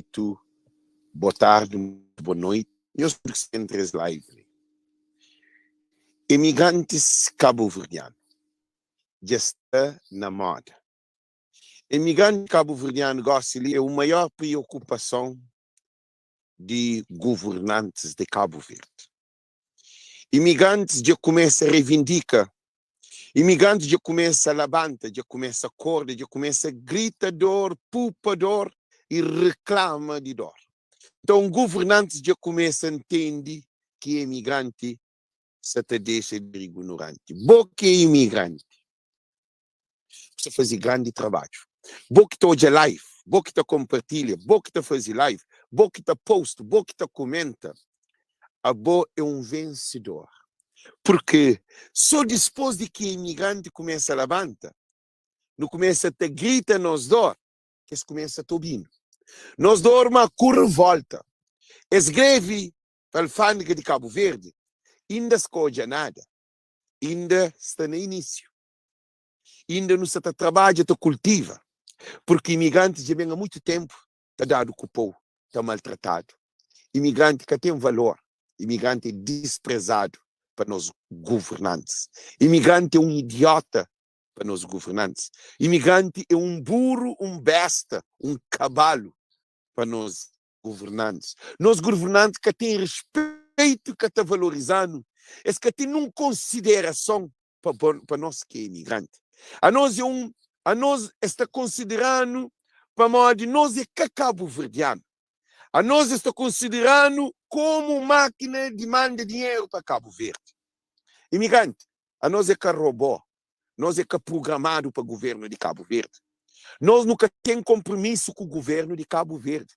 tu, boa tarde, boa noite. Eu sou entre as lives. Imigrantes cabo-verdianos já está na moda. Imigrante cabo-verdiano é a maior preocupação de governantes de Cabo Verde. Imigrantes já começam a reivindicar. Imigrantes já começam a levanta, já começam a corda, já começam a gritar dor, pupa dor e reclama de dor. Então, governantes já começam a entender que imigrante se te deixa de ignorante. Boa que é imigrante. Precisa fazer grande trabalho. Boa que está hoje live, boa que está compartilha, boa que está fazer live, boa que está post, boa que está comenta. A boa é um vencedor. Porque só depois de que o imigrante começa a levantar, não começa a te gritar nos dor, que eles começam a ouvir. Nós dor uma curva volta. Esse greve para a alfândega de Cabo Verde ainda escolhe nada. Ainda está no início. Ainda não se trabalha, se cultiva. Porque imigrantes já vem há muito tempo, está dado cupom, está maltratado. Imigrante que tem valor. Imigrante é desprezado para nós governantes. Imigrante é um idiota para nós governantes. Imigrante é um burro, um besta, um cavalo para nós governantes. Nós governantes que têm respeito, que estão valorizando, é que têm uma consideração para nós que é imigrante. A nós está considerando para modo de nós é cabo-verdiano. A nós está considerando como máquina de manda dinheiro para Cabo Verde. Imigrante, a nós é que robô, nós é que programado para o governo de Cabo Verde. Nós nunca temos compromisso com o governo de Cabo Verde.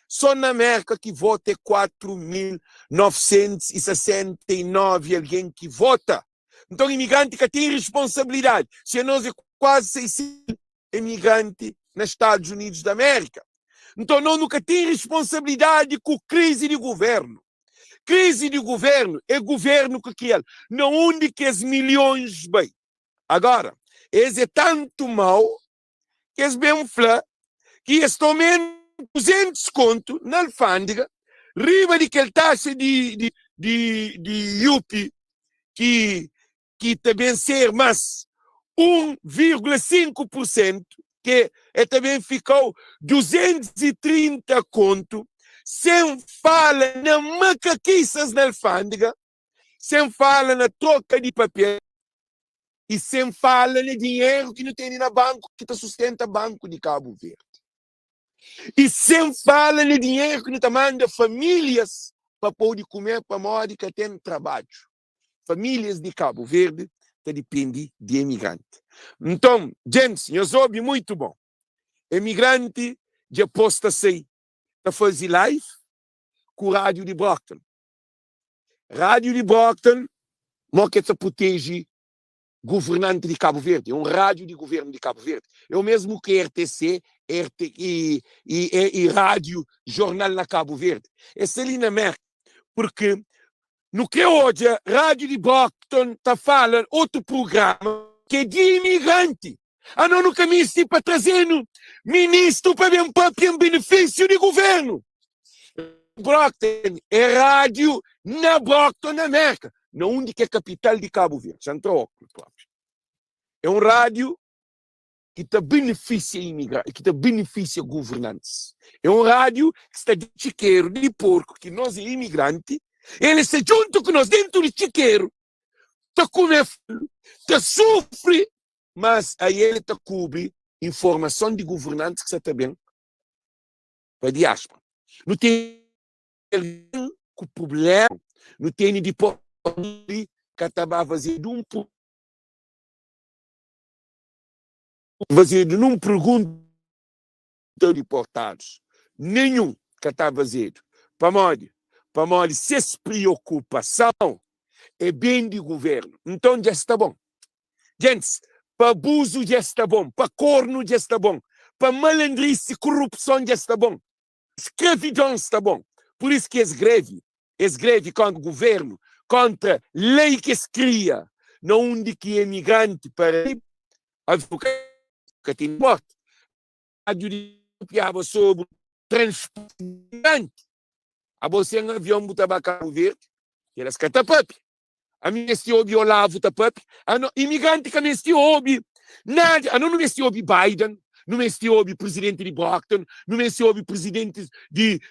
Só na América que vota é 4.969 alguém que vota. Então, imigrante que tem responsabilidade. Se nós é quase 600 imigrantes nos Estados Unidos da América. Então, nós nunca temos responsabilidade com crise de governo. Crise de governo é governo que quer. Não onde que as milhões bem. Agora, esse é tanto mal que eles bem falam que eles tomam 200 conto na alfândega, riba de aquela taxa de IUP que também ser mais 1,5%, que também ficou 230 conto, sem fala na macaquiças na alfândega, sem fala na troca de papel e sem fala no dinheiro que não tem na banco, que sustenta o Banco de Cabo Verde. E sem fala no dinheiro que não manda famílias para poder comer, para modo que tem trabalho. Famílias de Cabo Verde que dependem de imigrante. Então, gente, eu soube muito bom. Imigrante já posta sei para fazer live com o rádio de Brockton. Rádio de Brockton, não que se protege governante de Cabo Verde, é um rádio de governo de Cabo Verde. É o mesmo que RTC e rádio jornal na Cabo Verde. Essa ali na América, porque no que hoje a rádio de Brockton está falando outro programa que é de imigrante. Não nunca me disse para trazendo ministro para um benefício de governo. Brockton é rádio na Brockton, na América, na única capital de Cabo Verde. É um rádio que te beneficia imigrantes, que te beneficia governantes. É um rádio que está de chiqueiro, de porco, que nós é imigrante. Ele se junta com nós dentro de chiqueiro, te come, te sofre, mas aí ele te cobre informação de governantes que você está bem para a diáspora. Não tem com problema, não tem de poder que estava fazendo não pergunta de reportados nenhum que está fazendo para modo se essa preocupação é bem de governo. Então já está bom. Gente, para abuso já está bom, para corno já está bom, para malandrice e corrupção já está bom, escravidão está bom. Por isso que esse greve contra o governo, contra a lei que se cria, não onde que é imigrante para advogar que tem morte. A justiça sobre transporte. A você um avião buta para Cabo Verde, que elas catapapi. A minha este obi Olavo tapapi. A no imigrante que a minha este obi nada. A não este obi Biden, não este obi presidente de Brockton, não este obi presidente de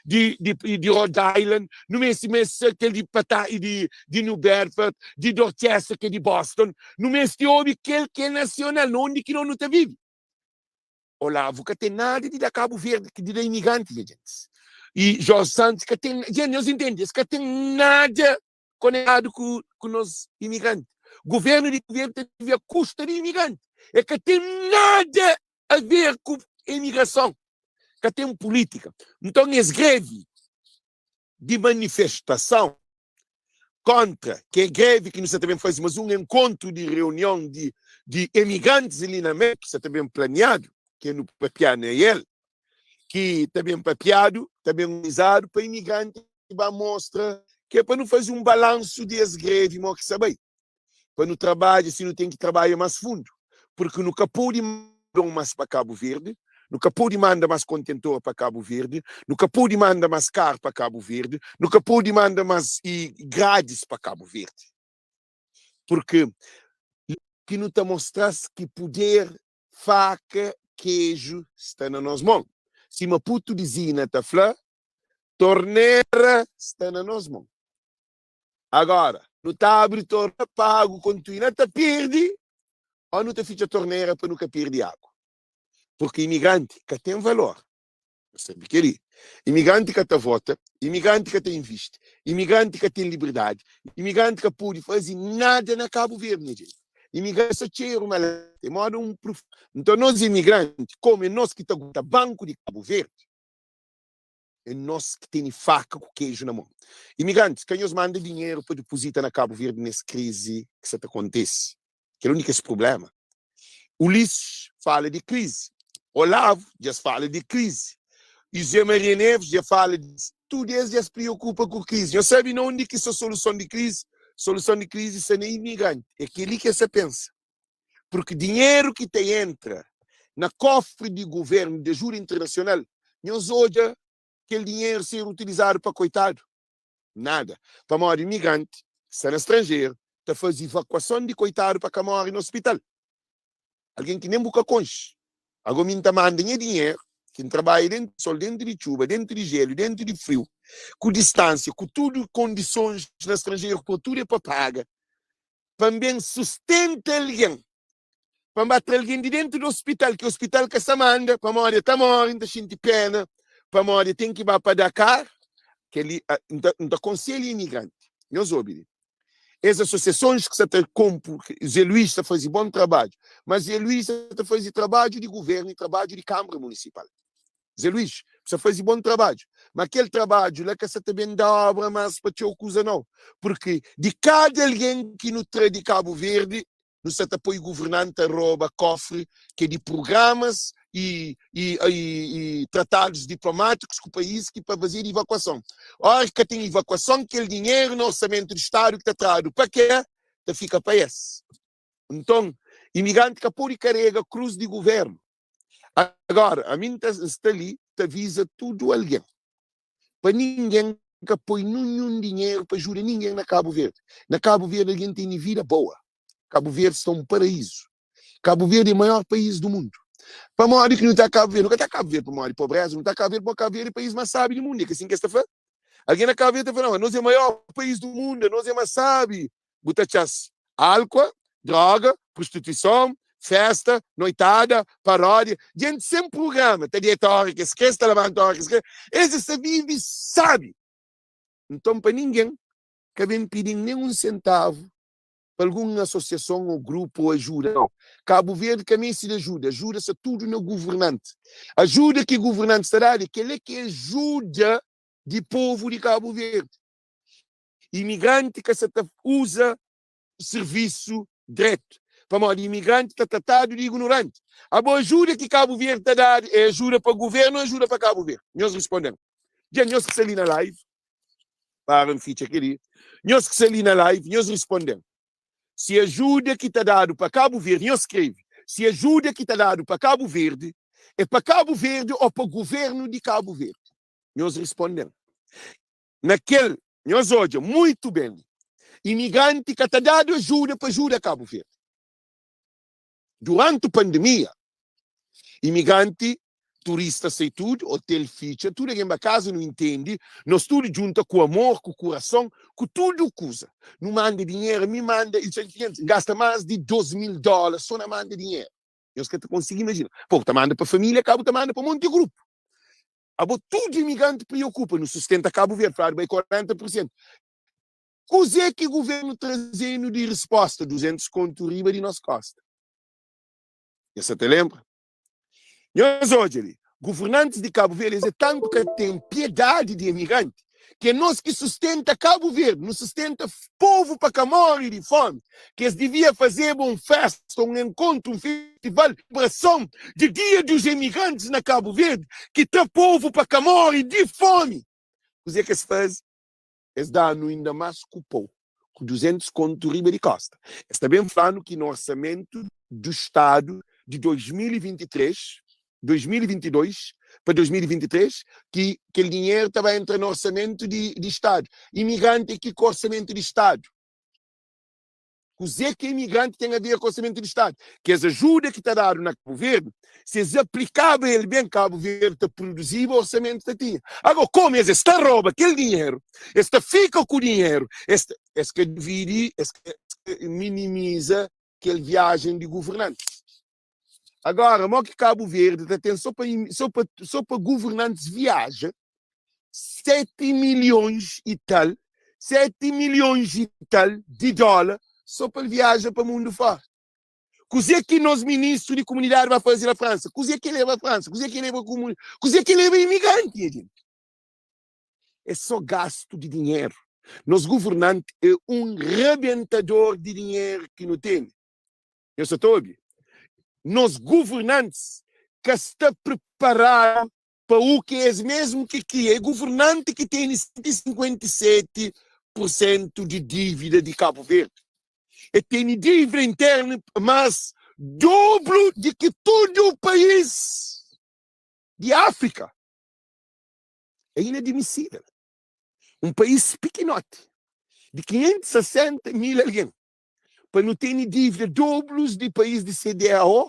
Rhode Island, não este aquele de Patá de New Bedford, de Dorchester que é de Boston, não este obi aquele que é nacional, onde que não te vive. Olavo que tem nada de da Cabo Verde que de imigrante, gente. E Jorge Santos que tem, gente, nós entendemos que tem nada conectado com os imigrantes. O governo teve a custa de imigrante. É que tem nada a ver com imigração. Que tem política. Então, essa greve de manifestação contra, que é greve que nós também fazemos um encontro de reunião de imigrantes ali na América, que está também planeado, que é no Papiano é ele, que está bem papiado, está bem organizado para imigrantes que vai mostrar que é para não fazer um balanço desse greve, mas que sabe, para não trabalhar, se não tem que trabalhar mais fundo, porque nunca pode mandar mais para Cabo Verde, nunca pode mandar mais contentor para Cabo Verde, nunca pode mandar mais carro para Cabo Verde, nunca pode mandar mais grades para Cabo Verde, porque que não te mostrasse que poder, faca, queijo está nas nossas mãos. Se Maputo dizia na tafla, torneira está nas nossas mãos. Agora, não está abre torneira, pago, quando tu ainda te perde, ou não te fica torneira para nunca perder água. Porque imigrante que tem valor, sabe que ele? Imigrante que te vota, imigrante que te investe, imigrante que tem liberdade, imigrante que pode fazer nada na Cabo Verde, né, gente? Imigrante cheiro, mas então nós imigrantes, como nós que estamos no banco de Cabo Verde, é nós que temos faca com queijo na mão. Imigrantes, quem nos manda dinheiro para depositar na Cabo Verde nessa crise que isso acontece? Que é o único problema. Ulisses fala de crise. Olavo já fala de crise. E Zé Maria Neves já fala de tudo isso, já se preocupa com crise. Eu sabe onde que essa solução de crise? Solução de crise é imigrante. É aquilo que você pensa. Porque dinheiro que te entra na cofre de governo de ajuda internacional, nós hoje aquele dinheiro ser utilizado para coitado. Nada. Para morrer imigrante, está no estrangeiro, está fazendo evacuação de coitado para que morre no hospital. Alguém que nem boca conche. Agora me manda dinheiro, que trabalha dentro de sol, dentro de chuva, dentro de gelo, dentro de frio, com distância, com tudo condições no estrangeiro, com tudo é para pagar. Também sustenta alguém. Para bater alguém de dentro do hospital, que o hospital que se manda, para morrer, está morrendo, está cheio pena, para morrer, tem que ir para Dakar, que ele não aconselha imigrante. Nós ouvimos. As associações que se compram, Zé Luís está fazendo bom trabalho, mas Zé Luís está fazendo trabalho de governo e trabalho de Câmara Municipal. Zé Luís, você faz bom trabalho, mas aquele trabalho lá que você também dá obra, mas para te acusar não, porque de cada alguém que no trade de Cabo Verde, no se apoio governante rouba cofre que é de programas e tratados diplomáticos com o país que para fazer evacuação. Ora que tem evacuação, aquele dinheiro no orçamento do Estado que está trazido para quê? Fica para esse. Então, imigrante que pode carregar cruz de governo. Agora, a mim está ali, te avisa tudo alguém. Para ninguém que põe nenhum dinheiro para ajudar ninguém na Cabo Verde. Na Cabo Verde alguém tem vida boa. Cabo Verde está um paraíso. Cabo Verde é o maior país do mundo. Para morrer que não está Cabo Verde, nunca está Cabo Verde para morrer pobreza, não está Cabo Verde para Cabo Verde é o país mais sábio do mundo. É que assim que está falando. Alguém na Cabo Verde está falando, nós é o maior país do mundo, nós é mais sábio. Botachas, álcool, droga, prostituição, festa, noitada, paródia. Gente sem programa, tem diretórica, esquece da levantórica, esquece. Esse se vive, sabe. Então, para ninguém que vem pedir nem um centavo para alguma associação ou grupo ou ajuda. Não. Cabo Verde também se ajuda. Ajuda-se tudo no governante. Ajuda que o governante está dando, que ele é que ajuda de povo de Cabo Verde. Imigrante que se usa serviço direto. Para o imigrante está tratado de ignorante. A boa ajuda que Cabo Verde está dando é ajuda para o governo ou ajuda para Cabo Verde? Nós respondemos. Já nós que se ali na live, para um ficha aqui, nós que se ali na live, nós respondemos. Se ajuda que está dado para Cabo Verde, nós escreve, se ajuda que está dado para Cabo Verde, é para Cabo Verde ou para o governo de Cabo Verde. Nós respondemos. Nós hoje, muito bem, imigrante que está dado ajuda para ajudar Cabo Verde. Durante a pandemia, imigrante, turista, sei tudo, hotel ficha, tudo que em casa não entende, nós tudo junta com amor, com coração, com tudo coisa. Não manda dinheiro, me manda, gasta mais de $2.000, só não manda dinheiro. Nós que conseguimos imaginar. Pô, tá manda para a família, Cabo tá manda para um monte de grupo. Tudo imigrante preocupa, não sustenta Cabo Verde, fala bem 40%. Coisa é que o governo trazendo de resposta, 200 conto riba de nossa costa. Você te lembra? Nós hoje, governantes de Cabo Verde, é tanto que tem piedade de imigrante, que nós que sustenta Cabo Verde, não sustenta povo para que morre de fome, que eles deviam fazer uma festa, um encontro, um festival, celebração de dia dos imigrantes na Cabo Verde, que tem povo para que morre de fome. O que eles fazem? Eles dão ainda mais cupom, com 200 conto riba de costa. Eles também falam que no orçamento do Estado de 2023, 2022 para 2023, que aquele dinheiro também entra no orçamento de Estado. Imigrante aqui com orçamento de Estado. O Zé que imigrante tem a ver com o orçamento de Estado. Que as ajudas que está dado na Cabo Verde, se eles aplicavam ele bem, Cabo Verde produzia o orçamento que tinha. Agora, como eles estão rouba aquele dinheiro, eles fica com o dinheiro, eles que divide, eles que minimiza aquela viagem de governantes. Agora, mo que Cabo Verde tem só para governantes viaja 7 milhões e tal, 7 milhões e tal de dólar só para viajar para o mundo fora. Coisa que nós ministros de comunidade vai fazer na França? Coisa que leva a França? Coisa que leva a comunidade? Coisa que leva imigrante, gente? É só gasto de dinheiro. Nos governantes é um rebentador de dinheiro que não tem. Eu só estou ouvindo. Nos governantes que está preparado para o que é mesmo que é governante que tem 157% de dívida de Cabo Verde. E tem dívida interna, mas dobro de que todo o país de África. É inadmissível. Um país pequenote, de 560 mil alguém, para não ter dívida dobros de país de CDAO,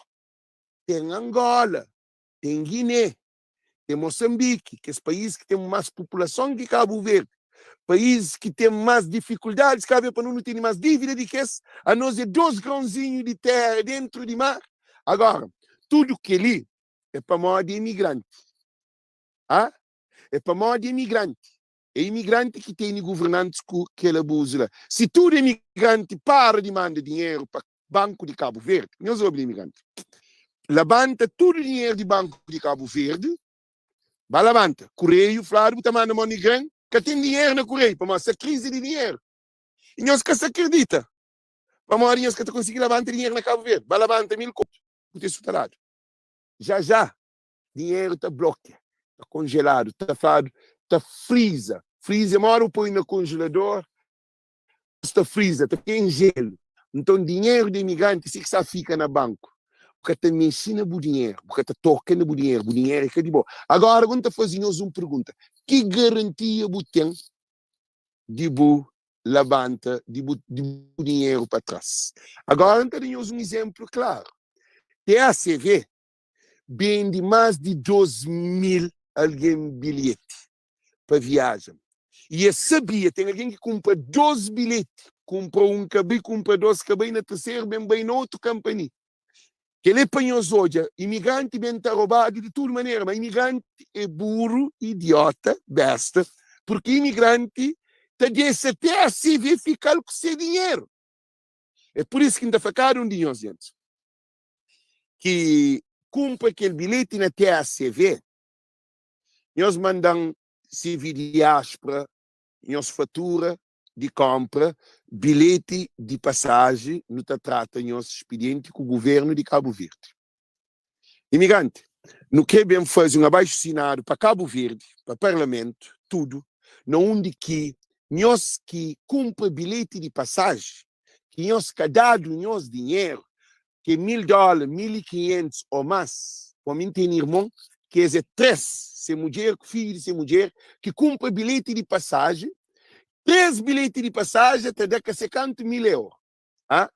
tem Angola, tem Guiné, tem Moçambique, que é esse país que tem mais população que Cabo Verde, país que tem mais dificuldades, Cabo Verde para não ter mais dívida de que esse, a nós é 2 grãozinhos de terra dentro de mar. Agora, tudo que ali é para modo de imigrante. Ah? É para modo de imigrante. É imigrante que tem governantes que ele abusa. Se todo imigrante para de mandar dinheiro para o Banco de Cabo Verde, não sou imigrante, levanta todo o dinheiro do Banco de Cabo Verde, vai levanta. Correio, Flávio, está mandando money grande, que tem dinheiro no Correio, para essa crise de dinheiro. E nós que se acredita. Para nós que conseguir levantar dinheiro na Cabo Verde, vai levantar 1.000 contos, por ter superado. Já, dinheiro está bloqueado, está congelado, está fado, está freeza. Freeza, mora põe no congelador, está freeza, está em gelo. Então, dinheiro de imigrante, se que fica no banco. Porque te ensina o dinheiro, porque te toca no dinheiro, o dinheiro é que é de bom. Agora, quando te fazemos uma pergunta, que garantia você tem de você levanta de dinheiro para trás? Agora, temos um exemplo claro. TACV vende mais de 2.000 alguém bilhete para viagem. E eu sabia, tem alguém que compra 12 bilhetes, compra um cabelo, compra 2 cabelo, na terceira, bem na outra companhia. Que ele apanhou hoje, imigrante bem está roubado de toda maneira, mas imigrante é burro, idiota, besta, porque imigrante está desse até a se ficar com seu dinheiro. É por isso que ainda ficaram dinheiro, gente. Que compra aquele bilhete na TACV, nós mandam CV de diáspora, nós fatura de compra, bilhete de passagem, não trata nosso expediente com o governo de Cabo Verde. Imigrante, não queremos fazer um abaixo-assinado para Cabo Verde, para o Parlamento, tudo, onde que nós que compra bilhete de passagem, que nós que dado nosso dinheiro, que $1.000, 1.500 ou mais, para mim tem irmão, que é 3 ser mulher, filho, ser mulher, que cumpre bilhete de passagem, 3 bilhetes de passagem até daqui a 50.000 euros. Ah?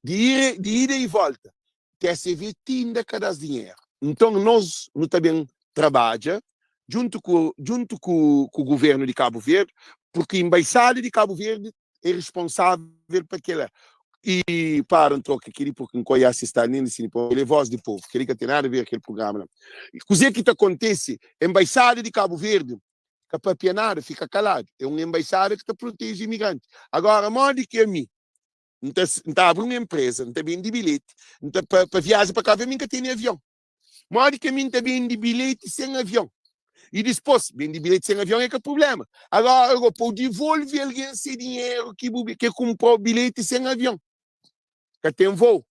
De ida e volta. TSV tinha cada dinheiro. Então, nós também trabalhamos junto com o governo de Cabo Verde, porque a embaixada de Cabo Verde é responsável por aquela. E para um troco aqui, porque não conhece está nem assim, ele é voz do povo, queria que tem nada a ver com aquele programa. E o que acontece? A embaixada de Cabo Verde, que a papianada fica calado, é uma embaixada que protege imigrantes. Agora, modo que a mim, não abre uma empresa, não tem de bilhete, para viagem para Cabo Verde, nunca tem avião. Modo que a mim tem de bilhete sem avião. E depois, bem de bilhete sem avião é que é problema. Agora, eu vou devolver alguém esse dinheiro que comprou bilhete sem avião. Que tem voo.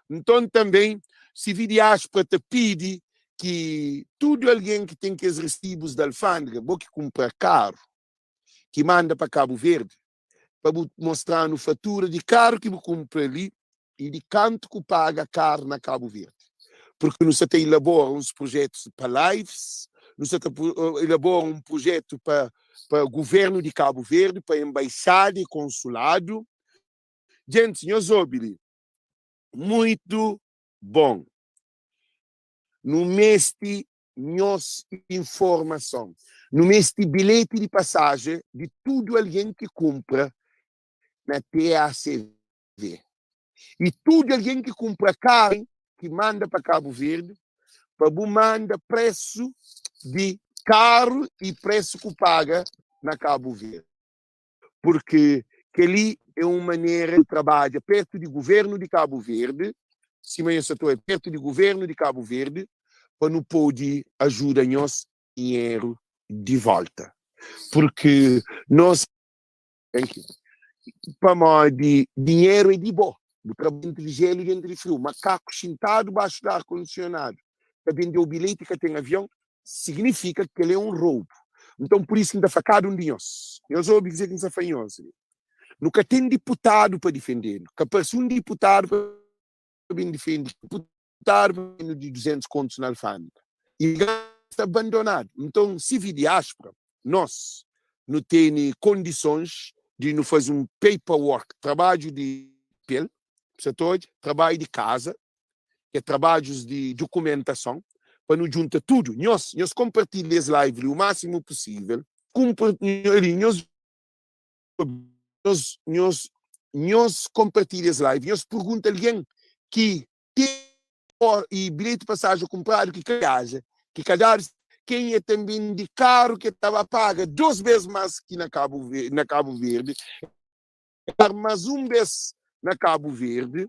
Então, também, se vir diáspora te pede que tudo alguém que tem que os recibos da alfândega, que compra carro, que manda para Cabo Verde, para mostrar no fatura de carro que compra ali e de quanto que paga carro na Cabo Verde. Porque nós até elaboramos uns projetos para lives, nós até elaboramos um projeto para o governo de Cabo Verde, para a embaixada e consulado. Gente, senhor Obili, muito bom. No mês de informação, no mês de bilhete de passagem de tudo alguém que compra na TACV. E tudo alguém que compra carro, que manda para Cabo Verde, para manda preço de carro e preço que paga na Cabo Verde. Porque que ali é uma maneira de trabalhar perto do governo de Cabo Verde, se eu estou perto do governo de Cabo Verde, para não poder ajudar-nos dinheiro de volta. Porque nós, para nós, dinheiro é de bom. O trabalho entre gelo e entre frio. Macaco sentado baixo do ar-condicionado, para vender o bilhete que tem avião, significa que ele é um roubo. Então, por isso que ainda facado um de nós. Eu só ouvi dizer que não se faz nunca tem deputado para defender. Nunca apareceu um deputado para defender. Deputado de 200 contos na alfândega. E está abandonado. Então, se vir diáspora, nós não temos condições de não fazer um paperwork, trabalho de pele, trabalho de casa, que é trabalhos de documentação, para nos juntar tudo. Nós compartilhamos as lives o máximo possível, nós compartilhamos as lives, nós perguntamos a alguém que tem e bilhete de passagem comprado que haja, que cadar quem é também de carro que estava paga 2 vezes mais que na Cabo Verde, mas 1 vez na Cabo Verde.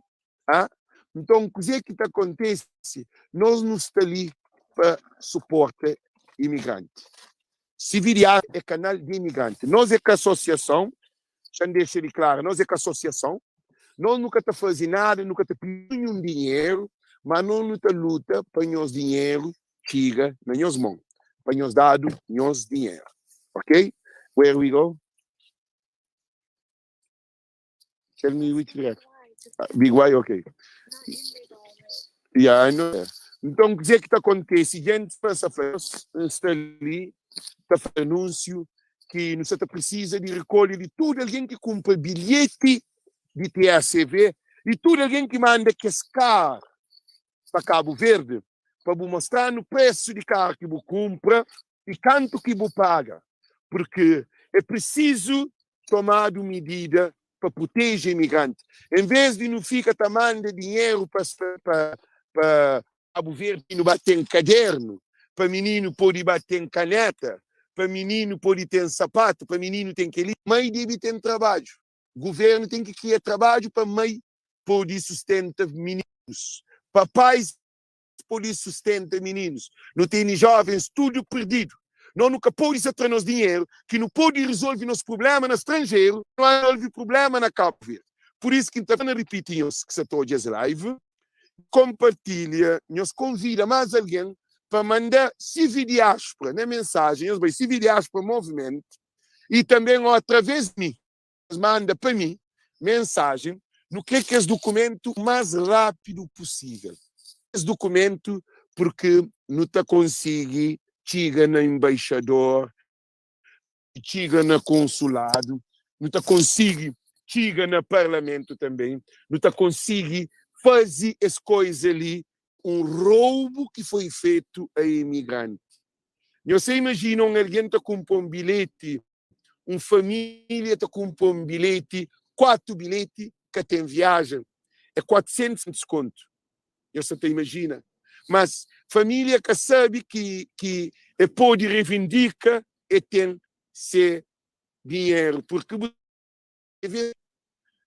Então, o que é que acontece? Nós não estamos ali para suporte imigrante. Se virar é canal de imigrante. Nós é que a associação, já deixei claro, nós é que a associação, nós nunca está fazendo nada, nunca está pedindo um dinheiro, mas nós não está luta para nos dinheiro chega na nossa mão, para nos dado nosso dinheiro. Ok? Where we go? Tell me which direction. Big Y, ok. Yeah, I know. Então, o que é que está acontecendo? Gente, está ali, está fazendo anúncio que não se precisa de recolher de tudo alguém que compra bilhete de TACV e tudo alguém que manda carro para Cabo Verde para mostrar no preço de carro que você compra e quanto que você paga. Porque é preciso tomar medida para proteger imigrantes. Em vez de não ficar tomando dinheiro para Cabo Verde não bater em caderno, para menino poder bater em caneta, para menino poder ter sapato, para menino tem que ir, mãe deve ter trabalho. O governo tem que criar trabalho para mãe poder sustentar meninos. Papais poder sustentar meninos. Não tem jovens, tudo perdido. Nós nunca podemos atrair dinheiro que não pode resolver nos problemas no estrangeiro, não resolve problema na Cabo Verde. Por isso que estamos repetindo que se toda essa live, compartilha, nos convida mais alguém para mandar Civil Diáspora na mensagem, Civil Diáspora Movimento, e também através de mim, manda para mim mensagem no que é esse documento o mais rápido possível. Esse documento porque não está conseguindo chega na embaixador, chega na consulado, não está consegue, chega no parlamento também, não está consegue fazer as coisas ali, um roubo que foi feito a imigrante. Você imagina alguém está com um bilhete, uma família está com um bilhete, 4 bilhetes que tem viagem, é 400 de desconto. Você te imagina. Mas família que sabe que pode reivindicar e tem seu dinheiro, porque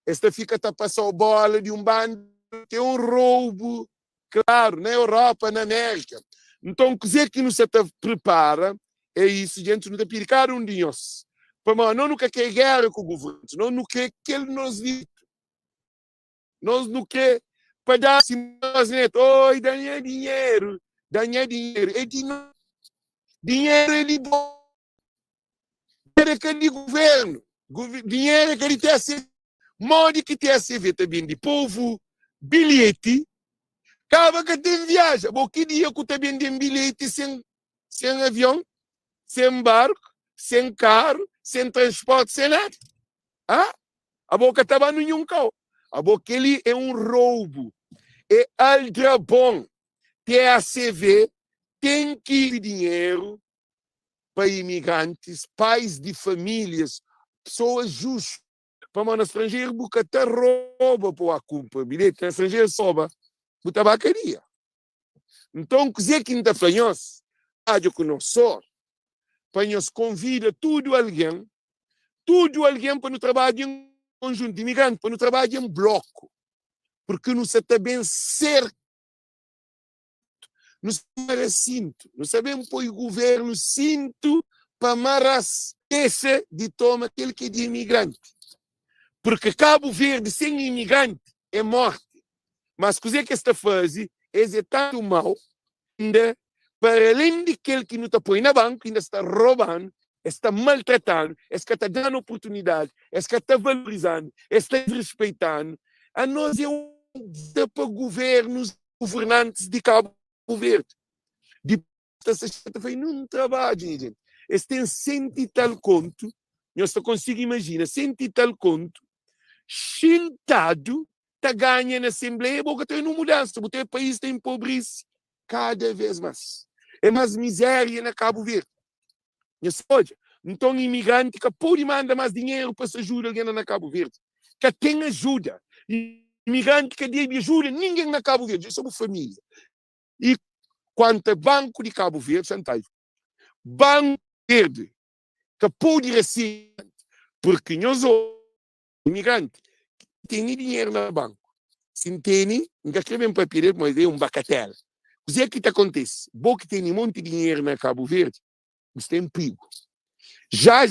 esta fica a passar a bola de um bando, tem um roubo, claro, na Europa, na América. Então, dizer que não se prepara, é isso, gente, não está pedindo um Deus. Mas não quer guerra com o governo, não quer que ele nos diga. Nós não quer para dar assim, oi, dinheiro, é dinheiro é de bom, dinheiro é que é de governo, dinheiro é que ele tem a ser, modo que tem a ser também de povo, bilhete, acaba que tem viagem, bom, que dia que também tem bilhete sem avião, sem barco, sem carro, sem transporte, sem nada, ah? A boca estava no nenhum carro. A boca ele é um roubo. É aldrabão. TACV tem que ir dinheiro para imigrantes, pais de famílias, pessoas justas. Para o estrangeiro, boca até rouba para a culpa. Bilhete, o estrangeiro soba. Para tabacaria. Então, dizer que ainda fanhos, rádio que não só, fanhos convida tudo alguém para no trabalho em conjunto imigrante, para no trabalho em bloco. Porque não se está bem certo, não se cinto, não sabemos pôr o governo cinto para maras esse de toma aquele que é de imigrante. Porque Cabo Verde sem imigrante é morte. Mas coisa que está fazendo é tanto mal, ainda, para além de aquele que não está põe na banca, ainda está roubando, está maltratando, está dando oportunidade, está valorizando, está desrespeitando. A nós é um para governos, governantes de Cabo Verde. De foi num trabalho, gente. Eles têm cento e tal conto, eu só consigo imaginar, cento e tal conto, sentado, está ganhando na Assembleia, porque tem uma mudança, porque o país está empobrece cada vez mais. É mais miséria na Cabo Verde. Então, imigrante que pode mandar mais dinheiro para se ajudar alguém na Cabo Verde, que tem ajuda. Imigrante que deve ajuda ninguém na Cabo Verde, somos família. E quanto banco de Cabo Verde, Santaio, banco verde, que pode receber, porque nós somos imigrantes, tem dinheiro no banco. Se tem, não escreve um papel, mas é um bacatel. O que é que acontece? Bom que tem um monte de dinheiro na Cabo Verde, mas tem perigo. Já,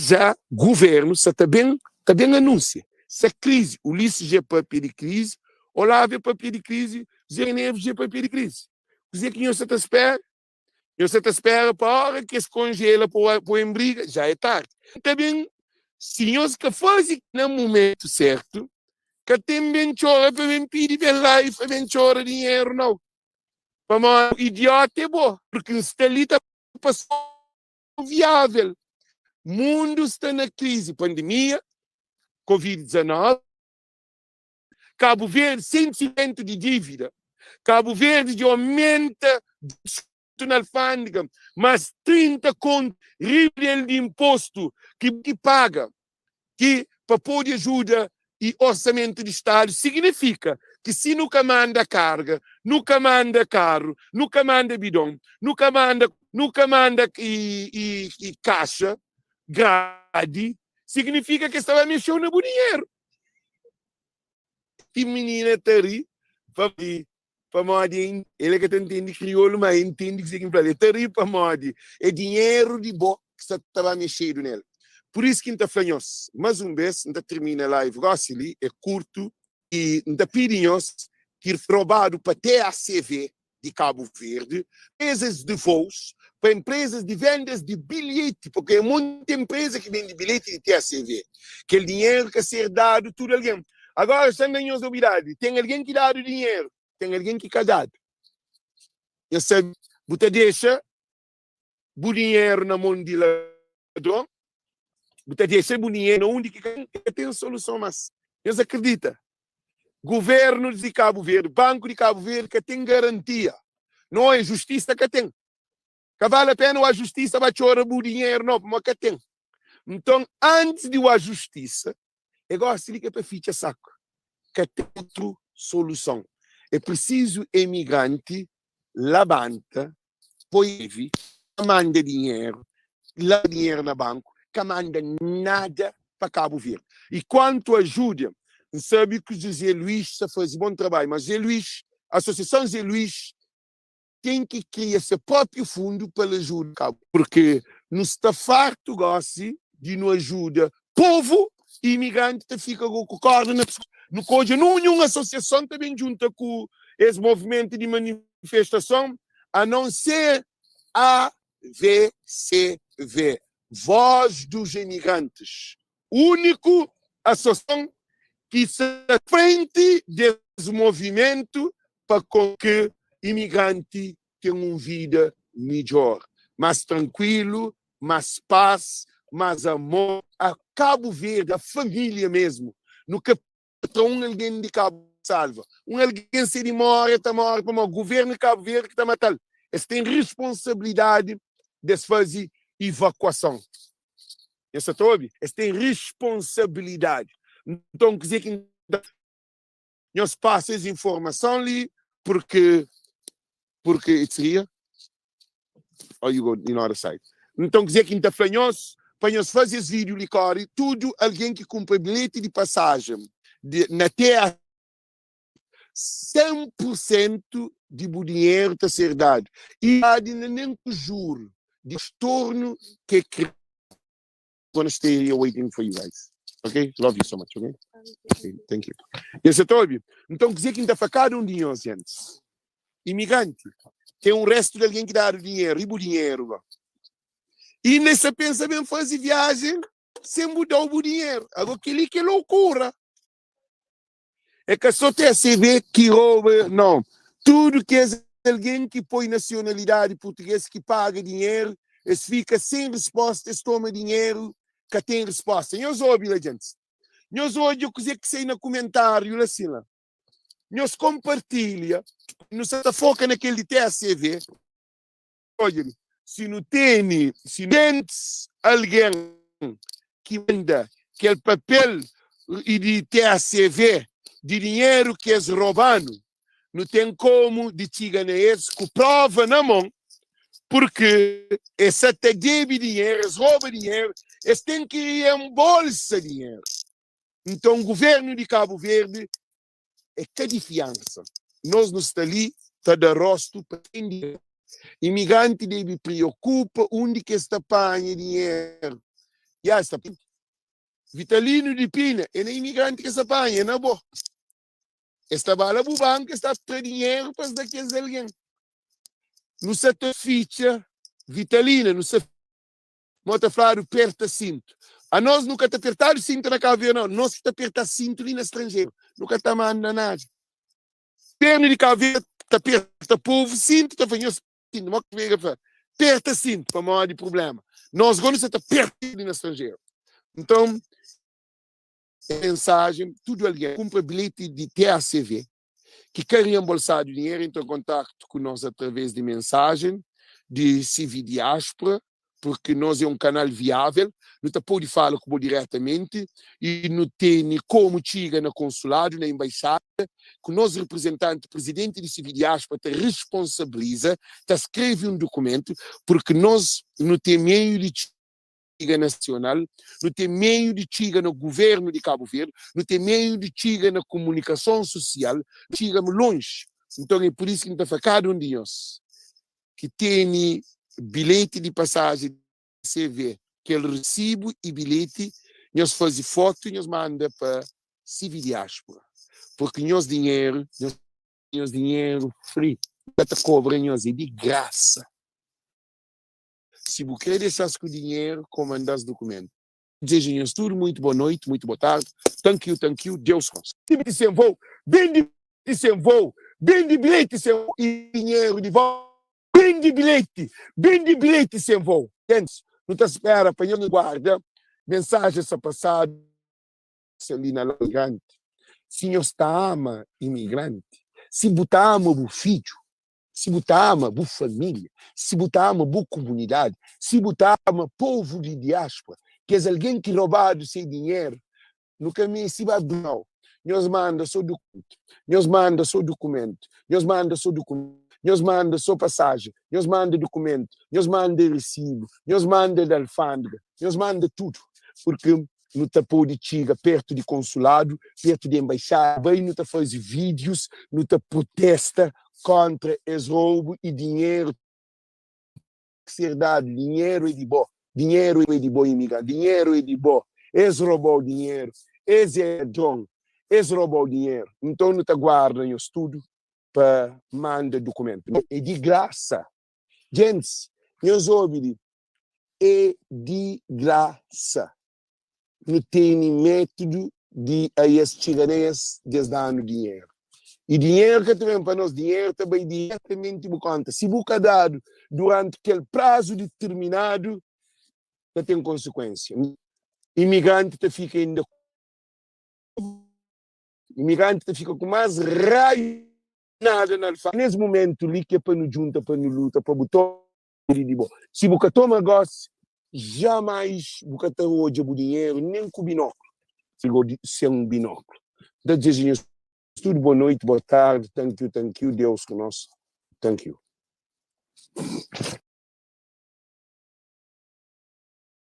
governo, está bem anuncia. Se a crise, o Ulisses já papel de crise, Olavo é papel de crise, Zé Neves é papel de crise. Dizer que você está espera para a hora que se congela para em briga, já é tarde. Também, se nós que fazem no momento certo, que também chora para bem pedir bem life, bem chora dinheiro, não. Para o idiota é bom, porque está ali está passando viável. O mundo está na crise, pandemia, Covid-19, Cabo Verde, 100% de dívida. Cabo Verde aumenta na alfândega, mas 30 conto de imposto que paga, que para poder ajudar e orçamento de Estado, significa que se nunca manda carga, nunca manda carro, nunca manda bidão, nunca manda e caixa, grade, significa que estava mexendo no dinheiro. Que menina tá aí, para Modi, ele que entende crioulo, mas entende que significa tá aí para Modi. É dinheiro de bom que você estava mexendo nele. Por isso que a gente faz, mais uma vez, a gente termina a live, é curto, e a gente pedimos que roubado para TACV de Cabo Verde, empresas de voos, para empresas de vendas de bilhete, porque é muita empresa que vende bilhete de TACV. Aquele dinheiro que ser dado, tudo alguém. Agora, estão ganhando novidade. Tem alguém que dá o dinheiro, tem alguém que quer dado. Eu sei, você deixa o dinheiro na mão de ladrão, você recebe o dinheiro onde que tem a solução, mas eles acreditam. Governo de Cabo Verde, Banco de Cabo Verde, que tem garantia. Não é justiça que tem. Que vale a pena a justiça vai chorar o dinheiro, não, mas que tem. Então, antes de a justiça, é igual se liga para ficha saco. Que tem outra solução. É preciso imigrante, labanta, põe manda dinheiro, lá dinheiro na banco, que manda nada para Cabo Verde. E quanto ajuda, sabe que o José Luís faz bom trabalho, mas José Luís, a Associação José Luís tem que criar seu próprio fundo para ajudar Cabo, porque não está farto de não ajuda povo e imigrante que fica com o corda na pessoa. No coisa, nenhuma associação também junta com esse movimento de manifestação, a não ser a VCV, Voz dos Imigrantes, único associação que se frente desse movimento para que imigrante tenha uma vida melhor, mais tranquilo, mais paz, mais amor. A Cabo Verde, a família mesmo, no que alguém de Cabo salva, alguém se demora, está morre, para o governo de Cabo Verde que está matando. Eles têm responsabilidade de fazer evacuação. Essa tobe? Eles têm responsabilidade. Então, quer dizer que nós passamos informação ali, porque it's here, or you go in other side. Então, quer dizer que está falando, para nós fazer esse vídeo, tudo alguém que cumpre bilhete de passagem na terra, 100% de dinheiro está ser dado. E nem juro de estorno que cria. I'm going to stay here waiting for you guys. Okay? Love you so much, okay? Okay, thank you. Esse Toby. Então, quer dizer que está facado dinheiro, gente. Imigrante. Tem resto de alguém que dá o dinheiro, e o dinheiro. E nessa pensa bem fazer viagem sem mudar o dinheiro. Agora, aquilo que é loucura. É que só tem a CV que rouba, não. Tudo que é alguém que põe nacionalidade portuguesa que paga dinheiro, eles ficam sem resposta, eles tomam dinheiro que tem resposta. Nós ouvimos, gente. Nós hoje, eu quiser que sei no comentário, assim lá. Nós compartilha, nós foca naquele de TACV. Olha, se não tem alguém que manda aquele papel de TACV, de dinheiro que é roubado, não tem como de tirar eles com prova na mão, porque esse até deve dinheiro, eles roubam dinheiro, eles têm que ir em bolsa dinheiro. Então, o governo de Cabo Verde é que de fiança. Nós não estamos ali, está de rosto para dinheiro. Imigrante deve preocupar onde que está apanha dinheiro. Já está. Vitalino de Pina, ele é imigrante que se apanha, não é bom. Estava lá no banco, está para dinheiro para daqueles alguém. Não se ficha Vitalina, não se mota falar aperta cinto. A nós nunca está apertado cinto na Cabo Verde, não. Nós está apertar cinto ali no estrangeiro. Nunca está mandando nada. Perna de Cabo Verde, está aperta povo cinto, está fazendo cinto. Não aperta cinto para maior de problema. Nós agora está aperta ali no estrangeiro. Então, mensagem, tudo alguém compra bilhete de TACV, que quer reembolsar o dinheiro, entra em contato com nós através de mensagem de Civi Diáspora, porque nós é um canal viável, não pode falar com diretamente e não tem como chegar no consulado, na embaixada, que o nosso representante, presidente de Civi Diáspora, te responsabiliza, te escreve um documento, porque nós não temos meio de nacional, não tem meio de chegar no governo de Cabo Verde, não tem meio de chegar na comunicação social, chegamos longe. Então é por isso que não está facado de nós, que tem bilhete de passagem CV, que ele recebe e bilhete, nós fazemos foto e nós manda para Civi Diáspora, porque nós dinheiro free, para cobrar nós é de graça. Se você quer deixar com o dinheiro, comandar os documentos. Desejo-nos tudo, muito boa noite, muito boa tarde. Thank you, Deus nos. Bilhete sem voo, bem de bilhete sem voo, e dinheiro de volta. bem de bilhete sem voo. Gente, não está espera, para não guarda, mensagem essa passada, ali na imigrante. Senhor está ama imigrante. Se botar ama o filho, se botar ama a família, se botar ama a comunidade, se botar ama povo de diáspora, que é alguém que roubado seu dinheiro, no caminho se vai não. Nós manda só documento, nós manda só documento, nós manda só documento, nós manda só passagem, nós manda documento, nós manda recibo, nós manda da alfândega, nós manda tudo, porque não está pode chegar perto de consulado, perto de embaixada, bem não está faz vídeos, não está protesta contra esse roubo e dinheiro que ser dado, dinheiro é de bom, imigrante, dinheiro é de bom, esse roubou o dinheiro, esse é John, esse roubou o dinheiro, então não está guardando o estudo para mandar documento, é de graça, gente, meus ouvintes, é de graça. Não tem método de as chiganeiras desdando dinheiro. E dinheiro que também para nós, dinheiro também diretamente por conta. Se busca dado durante aquele prazo determinado, não tem consequência. Imigrante fica ainda. Imigrante fica com mais raiva nada na alfa. Nesse momento, ali que é para nos juntar, para nos lutar, para botar de bom. Se você toma gosto, jamais você ter hoje o dinheiro, nem com binóculo. Se é um binóculo. Da desenho, tudo boa noite, boa tarde, thank you, Deus conosco. Thank you.